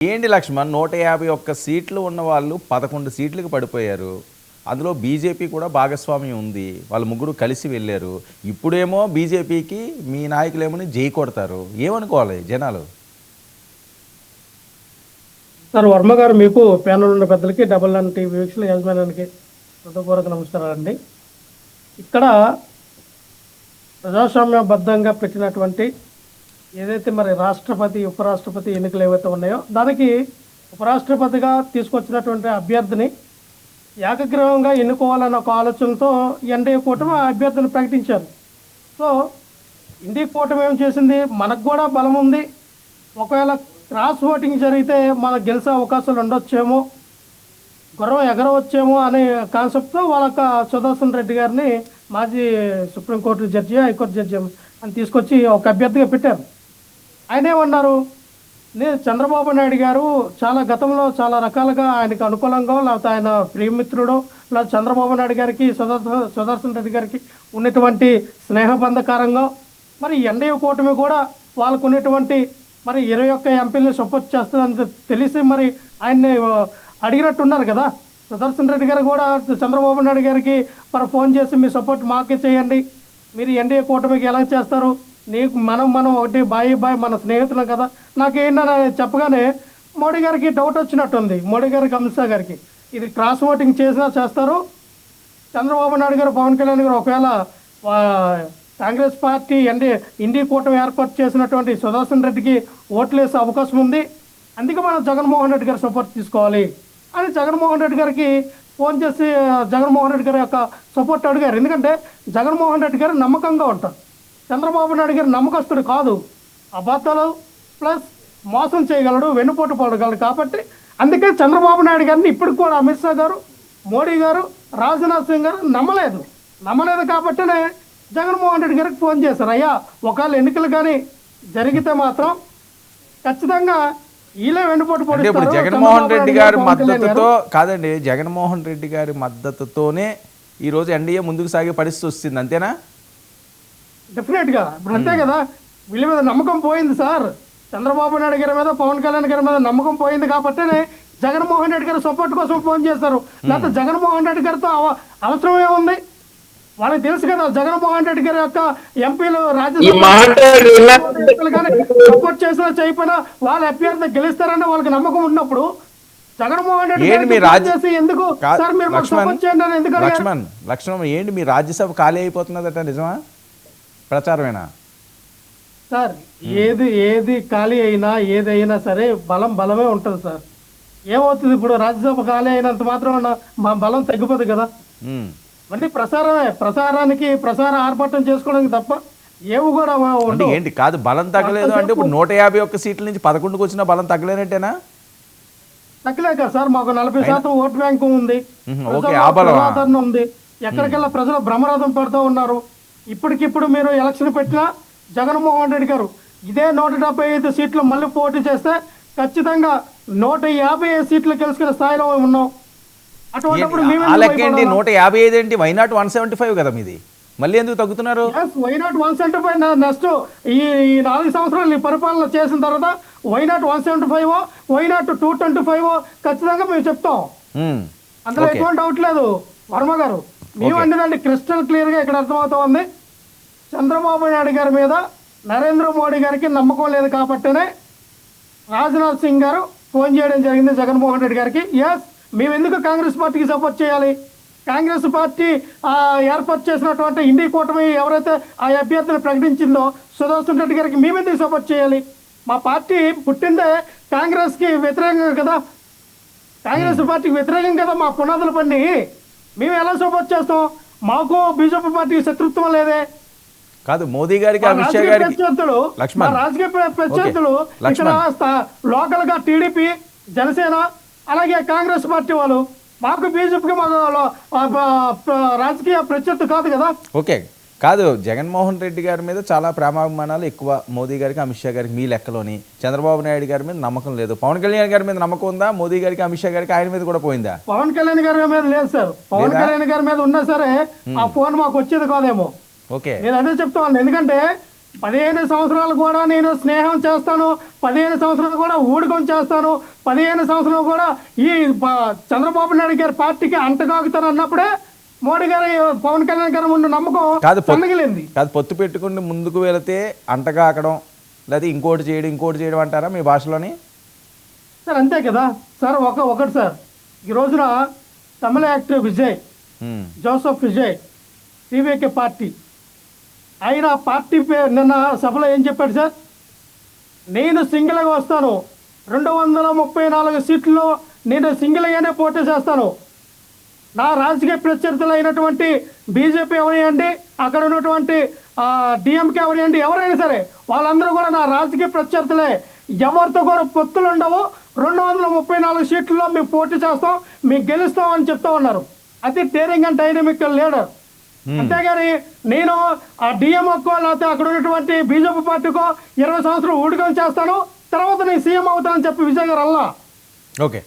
ఏంటి లక్ష్మణ్ 151 సీట్లు ఉన్న వాళ్ళు 11 సీట్లకు పడిపోయారు. అందులో బీజేపీ కూడా భాగస్వామ్యం ఉంది. వాళ్ళు ముగ్గురు కలిసి వెళ్ళారు. ఇప్పుడేమో బీజేపీకి మీ నాయకులేమో జై కొడతారు. ఏమనుకోవాలి జనాలు? సార్ వర్మ గారు, మీకు ప్యానల్ ఉన్న పెద్దలకి డబుల్ నైన్ టీవీ వీక్షణ యజమానికి హృదయపూర్వక నమస్కారాలండి. ఇక్కడ ప్రజాస్వామ్యబద్ధంగా పెట్టినటువంటి ఏదైతే మరి రాష్ట్రపతి ఉపరాష్ట్రపతి ఎన్నికలు ఏవైతే ఉన్నాయో దానికి ఉపరాష్ట్రపతిగా తీసుకొచ్చినటువంటి అభ్యర్థిని ఏకగ్రీవంగా ఎన్నుకోవాలన్న ఒక ఆలోచనతో ఎన్డీఏ కూటమి ఆ అభ్యర్థిని ప్రకటించారు. సో ఎన్డీఏ కూటమి ఏం చేసింది, మనకు కూడా బలం ఉంది, ఒకవేళ క్రాస్ ఓటింగ్ జరిగితే మనకు గెలిచే అవకాశాలు ఉండొచ్చేమో, గుర్రం ఎగరవచ్చేమో అనే కాన్సెప్ట్తో వాళ్ళకి సుదర్శన్ రెడ్డి గారిని మాజీ సుప్రీంకోర్టు జడ్జి, హైకోర్టు జడ్జి అని తీసుకొచ్చి ఒక అభ్యర్థిగా పెట్టారు. ఆయన ఏమన్నారు, నేను చంద్రబాబు నాయుడు గారు చాలా గతంలో చాలా రకాలుగా ఆయనకు అనుకూలంగా, లేకపోతే ఆయన ప్రియమిత్రుడు, లేకపోతే చంద్రబాబు నాయుడు గారికి సుదర్శన్ రెడ్డి గారికి ఉన్నటువంటి స్నేహబంధకారంగా మరి ఎన్డీఏ కూటమి కూడా వాళ్ళకు ఉన్నటువంటి మరి 21 ఎంపీలని సపోర్ట్ చేస్తుందని తెలిసి మరి ఆయన్ని అడిగినట్టున్నారు కదా. సుదర్శన్ రెడ్డి గారు కూడా చంద్రబాబు నాయుడు గారికి మరి ఫోన్ చేసి మీ సపోర్ట్ మాకే చేయండి, మీరు ఎన్డీఏ కూటమికి ఎలా చేస్తారు, నీకు మనం ఒకటి బాయ్ మన స్నేహితులం కదా నాకేంటని చెప్పగానే మోడీ గారికి డౌట్ వచ్చినట్టుంది. మోడీ గారికి, అమిత్ షా గారికి ఇది క్రాస్ ఓటింగ్ చేసినా చేస్తారు, చంద్రబాబు నాయుడు గారు పవన్ కళ్యాణ్ గారు ఒకవేళ కాంగ్రెస్ పార్టీ ఇండి కూటమి ఏర్పాటు చేసినటువంటి సుదర్శన్ రెడ్డికి ఓట్లు వేసే అవకాశం ఉంది, అందుకే మనం జగన్మోహన్ రెడ్డి గారి సపోర్ట్ తీసుకోవాలి అని జగన్మోహన్ రెడ్డి గారికి ఫోన్ చేసి జగన్మోహన్ రెడ్డి గారి యొక్క సపోర్ట్ అడిగారు. ఎందుకంటే జగన్మోహన్ రెడ్డి గారు నమ్మకంగా ఉంటారు, చంద్రబాబు నాయుడు గారు నమ్మకస్తుడు కాదు, అబద్ధాలు ప్లస్ మోసం చేయగలడు, వెన్నుపోటు పడగలడు. కాబట్టి అందుకే చంద్రబాబు నాయుడు గారిని ఇప్పటికి కూడా అమిత్ షా గారు, మోడీ గారు, రాజ్నాథ్ సింగ్ గారు నమ్మలేదు కాబట్టినే జగన్మోహన్ రెడ్డి గారికి ఫోన్ చేశారు. అయ్యా ఒకవేళ ఎన్నికలు కానీ జరిగితే మాత్రం ఖచ్చితంగా ఈలే వెన్నుపోటు పడుతుంది. ఇప్పుడు జగన్మోహన్ రెడ్డి గారి మద్దతుతో కాదండి, జగన్మోహన్ రెడ్డి గారి మద్దతుతోనే ఈరోజు ఎన్డీఏ ముందుకు సాగే పరిస్థితి వస్తుంది, అంతేనా? డెఫినెట్గా ఇప్పుడు అంతే కదా. వీళ్ళ మీద నమ్మకం పోయింది సార్, చంద్రబాబు నాయుడు గారి మీద, పవన్ కళ్యాణ్ గారి మీద నమ్మకం పోయింది కాబట్టే జగన్మోహన్ రెడ్డి గారు సపోర్ట్ కోసం ఫోన్ చేస్తారు. లేకపోతే జగన్మోహన్ రెడ్డి గారితో అవసరం ఏముంది, వాళ్ళకి తెలుసు కదా జగన్మోహన్ రెడ్డి గారి యొక్క ఎంపీలు రాజ్యసభ సపోర్ట్ చేసినా చేయకపోయినా వాళ్ళ అభ్యర్థి గెలుస్తారని వాళ్ళకి నమ్మకం ఉన్నప్పుడు జగన్మోహన్ రెడ్డి చేసి ఎందుకు సార్ మీరు సపోర్ట్ చేయండి అని ఎందుకు? లక్ష్మణ్ ఏంటి మీ రాజ్యసభ ఖాళీ అయిపోతున్నదట, నిజమా ప్రచారమేనా సార్? ఏది ఖాళీ అయినా ఏదైనా సరే బలమే ఉంటుంది సార్. ఏమవుతుంది, ఇప్పుడు రాజ్యసభ ఖాళీ అయినంత మాత్రం మా బలం తగ్గిపోతుంది కదా. మళ్ళీ ప్రసారానికి ప్రసార ఆర్భాటం చేసుకోవడానికి తప్ప ఏవి కూడా ఏంటి కాదు. బలం తగ్గలేదు అంటే ఇప్పుడు 151 సీట్ల నుంచి 11కు వచ్చిన బలం తగ్గలేనట్టేనా? తగ్గలేక సార్, మాకు 40% ఓటు బ్యాంకు ఉంది, ఉంది, ఎక్కడికెళ్ళా ప్రజలు బ్రహ్మరథం పడుతూ ఉన్నారు. ఇప్పటికిప్పుడు మీరు ఎలక్షన్ పెట్టినా జగన్మోహన్ రెడ్డి గారు ఇదే 175 సీట్లు మళ్ళీ పోటీ చేస్తే ఖచ్చితంగా 155 సీట్లు గెలుచుకునే స్థాయిలో ఉన్నాం. అటువంటిప్పుడు 155 ఏంటి, వైనాట్ 175 కదా మీది, మళ్ళీ ఎందుకు తగ్గుతున్నారు? వైనాట్ 175 నెక్స్ట్ ఈ 4 సంవత్సరాలు ఈ పరిపాలన చేసిన తర్వాత వైనాట్ 175 వైనాట్ 225 ఖచ్చితంగా మేము చెప్తాం. అందులో ఎటువంటి డౌట్ లేదు. వర్మ గారు మేము అంటేదండి క్రిస్టల్ క్లియర్ గా ఇక్కడ అర్థమవుతా ఉంది, చంద్రబాబు నాయుడు గారి మీద నరేంద్ర మోడీ గారికి నమ్మకం లేదు కాబట్టినే రాజ్నాథ్ సింగ్ గారు ఫోన్ చేయడం జరిగింది జగన్మోహన్ రెడ్డి గారికి. ఎస్, మేము ఎందుకు కాంగ్రెస్ పార్టీకి సపోర్ట్ చేయాలి, కాంగ్రెస్ పార్టీ ఏర్పాటు చేసినటువంటి ఇండి కూటమి ఎవరైతే ఆ అభ్యర్థిని ప్రకటించిందో సుదర్శన్ రెడ్డి గారికి మేమెందుకు సపోర్ట్ చేయాలి? మా పార్టీ పుట్టిందే కాంగ్రెస్కి వ్యతిరేకంగా కదా, కాంగ్రెస్ పార్టీకి వ్యతిరేకం కదా మా పునాదుల పని. మేము ఎలా సపోర్ట్ చేస్తాం? మాకు బీజేపీ పార్టీకి శత్రుత్వం లేదే కాదు. మోదీ గారికి, అమిత్ షా గారికి రాజకీయ ప్రత్యర్థులు ఇక్కడ లోకల్ గా టీడీపీ, జనసేన, అలాగే కాంగ్రెస్ పార్టీ వాళ్ళు, మాకు బీజేపీకి రాజకీయ ప్రత్యర్థి కాదు కదా. ఓకే కాదు, జగన్మోహన్ రెడ్డి గారి మీద చాలా ప్రేమాభిమానాలు ఎక్కువ మోదీ గారికి, అమిత్ షా గారికి మీ లెక్కలోని. చంద్రబాబు నాయుడు గారి మీద నమ్మకం లేదు. పవన్ కళ్యాణ్ గారి మీద నమ్మకం ఉందా? మోదీ గారికి, అమిత్ షా గారికి ఆయన మీద కూడా పోయిందా? పవన్ కళ్యాణ్ గారి మీద లేదు సార్. పవన్ కళ్యాణ్ గారి మీద ఉన్నా సరే ఆ ఫోన్ మాకు వచ్చేది కాదేమో. ఓకే, నేను అదే చెప్తాను. ఎందుకంటే 15 సంవత్సరాలు కూడా నేను స్నేహం చేస్తాను, 15 సంవత్సరాలు కూడా ఊడికం చేస్తాను, 15 సంవత్సరాలు కూడా ఈ చంద్రబాబు నాయుడు గారి పార్టీకి అంటగాగుతాను అన్నప్పుడే మోడీ గారి పవన్ కళ్యాణ్ గారి ముందు నమ్మకం కాదు సన్నగిలింది. కాదు పొత్తు పెట్టుకుని ముందుకు వెళితే అంటగాకడం లేదా ఇంకోటి చేయడం అంటారా మీ భాషలోని? సార్ అంతే కదా సార్. ఒకటి సార్, ఈ రోజున తమిళ యాక్టర్ విజయ్, జోసఫ్ విజయ్, టీవీకే పార్టీ, ఆయన పార్టీ నిన్న సభలో ఏం చెప్పాడు సార్? నేను సింగిల్గా వస్తాను, 234 సీట్లలో నేను సింగిల్గానే పోటీ చేస్తాను, నా రాజకీయ ప్రత్యర్థులు అయినటువంటి బీజేపీ ఎవరైనా, అక్కడ ఉన్నటువంటి డిఎంకే ఎవరైనా సరే వాళ్ళందరూ కూడా నా రాజకీయ ప్రత్యర్థులే, ఎవరితో కూడా పొత్తులు ఉండవు, 234 సీట్లలో మేము పోటీ చేస్తాం, మేము గెలుస్తాం అని చెప్తా ఉన్నారు. అది డేరింగ్ అండ్ డైనమిక్ లీడర్. అంతేగాని నేను ఆ డిఎంఓకో లేకపోతే అక్కడ ఉన్నటువంటి బీజేపీ పార్టీకో 20 సంవత్సరాలు ఊడికం చేస్తాను, తర్వాత నేను సీఎం అవుతానని చెప్పి విజయ్ గారు అల్లా. ఓకే,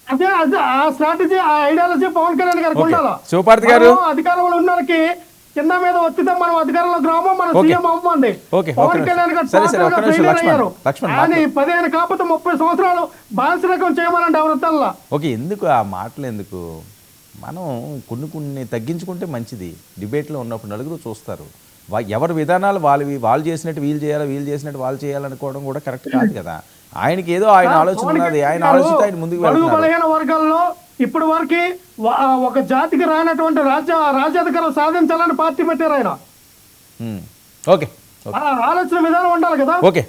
అదే ఆ స్ట్రాటజీ, ఆ ఐడియాలజీ పవన్ కళ్యాణ్ గారికి ఉండాలి. శివపార్తి గారు, అధికారంలో ఉన్న వాళ్ళకి కింద మీద వచ్చితే మనం అధికారంలోకి రామో మనం సీఎం అవ్వండి. పవన్ కళ్యాణ్ గారు కానీ 15 కాకపోతే 30 సంవత్సరాలు బానిసరకం చేయమనండి ఎవరితల్లా. ఓకే, ఎందుకు ఆ మాటలు ఎందుకు? మనం కొన్ని తగ్గించుకుంటే మంచిది. డిబేట్లో ఉన్నప్పుడు నలుగురు చూస్తారు, ఎవరి విధానాలు వాళ్ళు చేసినట్టు వీళ్ళు చేయాలి, వీళ్ళు చేసినట్టు వాళ్ళు చేయాలనుకోవడం కూడా కరెక్ట్ కాదు కదా. ఆయనకి ఏదో ఆయన ఆలోచన ఉన్నది, ఆయన ఆలోచిస్తే ఆయన ముందుకు వెళ్తున్నారు. బలహీన వర్గాల్లో ఇప్పటి వరకు ఒక జాతికి రానటువంటి రాజ్యాధికారం సాధించాలని పార్టీ పెట్టారు ఆయన. ఓకే, ఆలోచన విధానం ఉండాలి కదా. ఓకే.